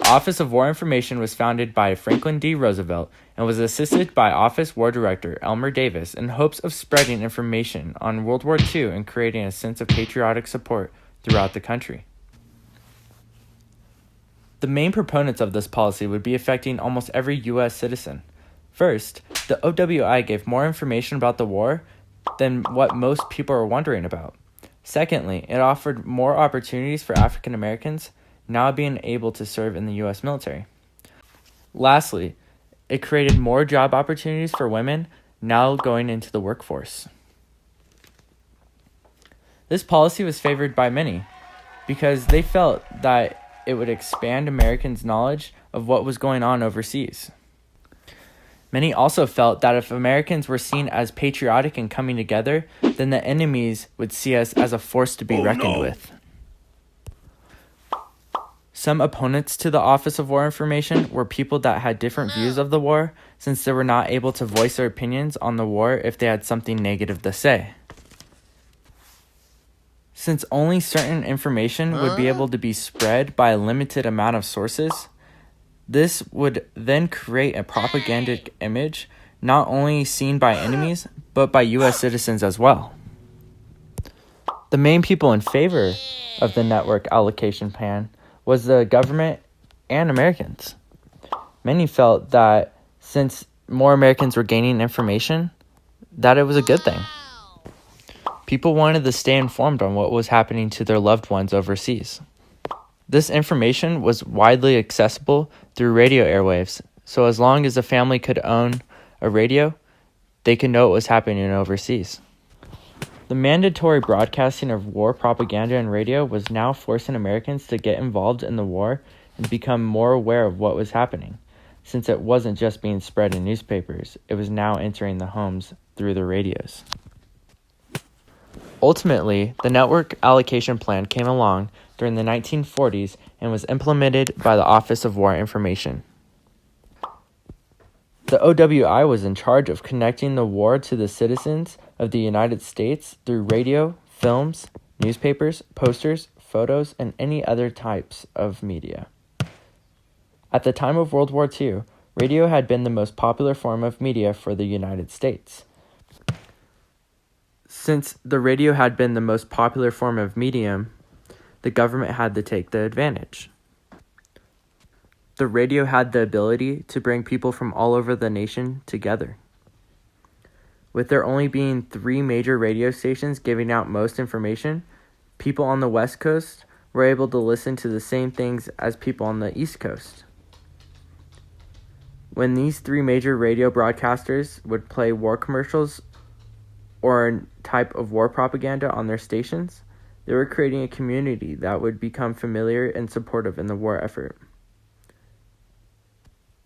Office of War Information was founded by Franklin D. Roosevelt and was assisted by Office War Director Elmer Davis in hopes of spreading information on World War II and creating a sense of patriotic support throughout the country. The main proponents of this policy would be affecting almost every U.S. citizen. First, the OWI gave more information about the war than what most people are wondering about. Secondly, it offered more opportunities for African Americans now being able to serve in the U.S. military. Lastly, it created more job opportunities for women now going into the workforce. This policy was favored by many because they felt that it would expand Americans' knowledge of what was going on overseas. Many also felt that if Americans were seen as patriotic and coming together, then the enemies would see us as a force to be reckoned with. Some opponents to the Office of War Information were people that had different views of the war, since they were not able to voice their opinions on the war if they had something negative to say. Since only certain information would be able to be spread by a limited amount of sources, this would then create a propagandic image not only seen by enemies, but by U.S. citizens as well. The main people in favor of the network allocation plan was the government and Americans. Many felt that since more Americans were gaining information, that it was a good thing. People wanted to stay informed on what was happening to their loved ones overseas. This information was widely accessible through radio airwaves, so as long as a family could own a radio, they could know what was happening overseas. The mandatory broadcasting of war propaganda in radio was now forcing Americans to get involved in the war and become more aware of what was happening, since it wasn't just being spread in newspapers, it was now entering the homes through the radios. Ultimately, the network allocation plan came along during the 1940s and was implemented by the Office of War Information. The OWI was in charge of connecting the war to the citizens of the United States through radio, films, newspapers, posters, photos, and any other types of media. At the time of World War II, radio had been the most popular form of media for the United States. Since the radio had been the most popular form of medium, the government had to take the advantage. The radio had the ability to bring people from all over the nation together. With there only being 3 major radio stations giving out most information, people on the West Coast were able to listen to the same things as people on the East Coast. When these 3 major radio broadcasters would play war commercials or a type of war propaganda on their stations, they were creating a community that would become familiar and supportive in the war effort.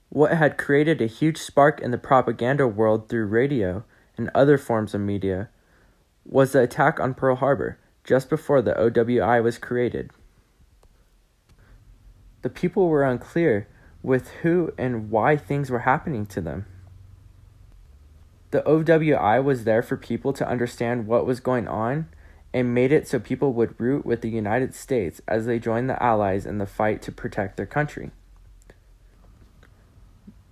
What had created a huge spark in the propaganda world through radio and other forms of media was the attack on Pearl Harbor just before the OWI was created. The people were unclear with who and why things were happening to them. The OWI was there for people to understand what was going on and made it so people would root with the United States as they joined the Allies in the fight to protect their country.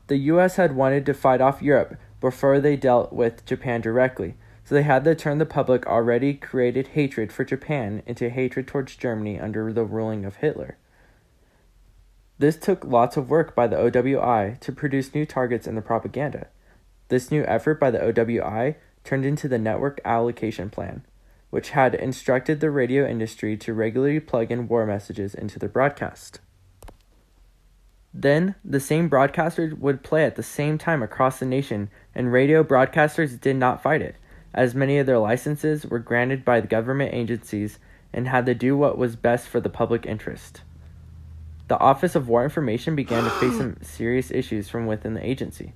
The U.S. had wanted to fight off Europe before they dealt with Japan directly, so they had to turn the public already created hatred for Japan into hatred towards Germany under the ruling of Hitler. This took lots of work by the OWI to produce new targets in the propaganda. This new effort by the OWI turned into the Network Allocation Plan, which had instructed the radio industry to regularly plug in war messages into their broadcast. Then, the same broadcasters would play at the same time across the nation, and radio broadcasters did not fight it, as many of their licenses were granted by the government agencies and had to do what was best for the public interest. The Office of War Information began to face some serious issues from within the agency.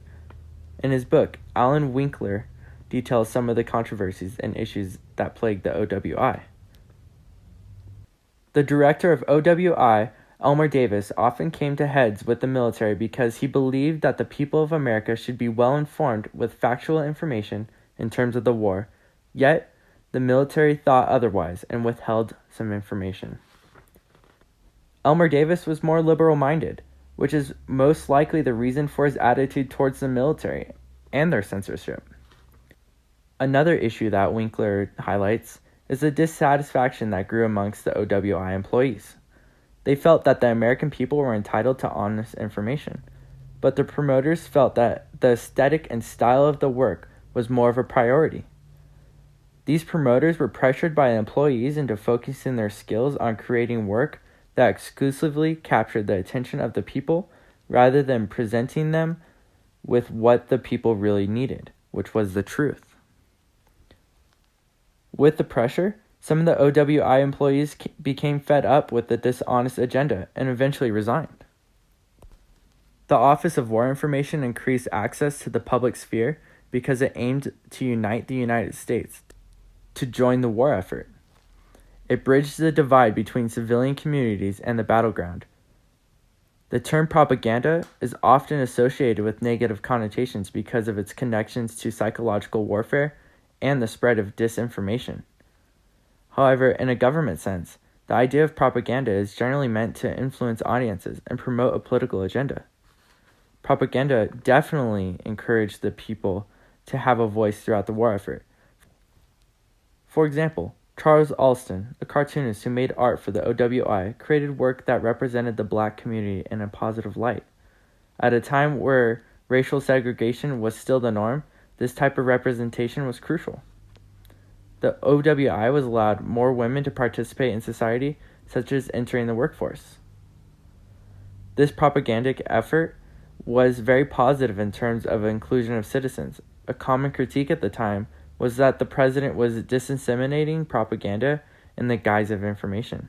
In his book, Alan Winkler details some of the controversies and issues that plagued the OWI. The director of OWI, Elmer Davis, often came to heads with the military because he believed that the people of America should be well informed with factual information in terms of the war, yet the military thought otherwise and withheld some information. Elmer Davis was more liberal-minded, which is most likely the reason for his attitude towards the military and their censorship. Another issue that Winkler highlights is the dissatisfaction that grew amongst the OWI employees. They felt that the American people were entitled to honest information, but the promoters felt that the aesthetic and style of the work was more of a priority. These promoters were pressured by the employees into focusing their skills on creating work that exclusively captured the attention of the people rather than presenting them with what the people really needed, which was the truth. With the pressure, some of the OWI employees became fed up with the dishonest agenda and eventually resigned. The Office of War Information increased access to the public sphere because it aimed to unite the United States to join the war effort. It bridged the divide between civilian communities and the battleground. The term propaganda is often associated with negative connotations because of its connections to psychological warfare and the spread of disinformation. However, in a government sense, the idea of propaganda is generally meant to influence audiences and promote a political agenda. Propaganda definitely encouraged the people to have a voice throughout the war effort. For example, Charles Alston, a cartoonist who made art for the OWI, created work that represented the black community in a positive light. At a time where racial segregation was still the norm, this type of representation was crucial. The OWI was allowed more women to participate in society, such as entering the workforce. This propagandic effort was very positive in terms of inclusion of citizens. A common critique at the time was that the president was disseminating propaganda in the guise of information.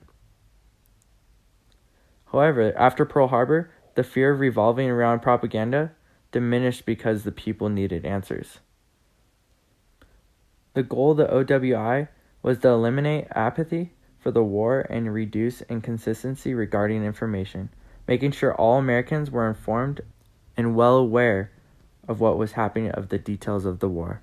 However, after Pearl Harbor, the fear of revolving around propaganda diminished because the people needed answers. The goal of the OWI was to eliminate apathy for the war and reduce inconsistency regarding information, making sure all Americans were informed and well aware of what was happening of the details of the war.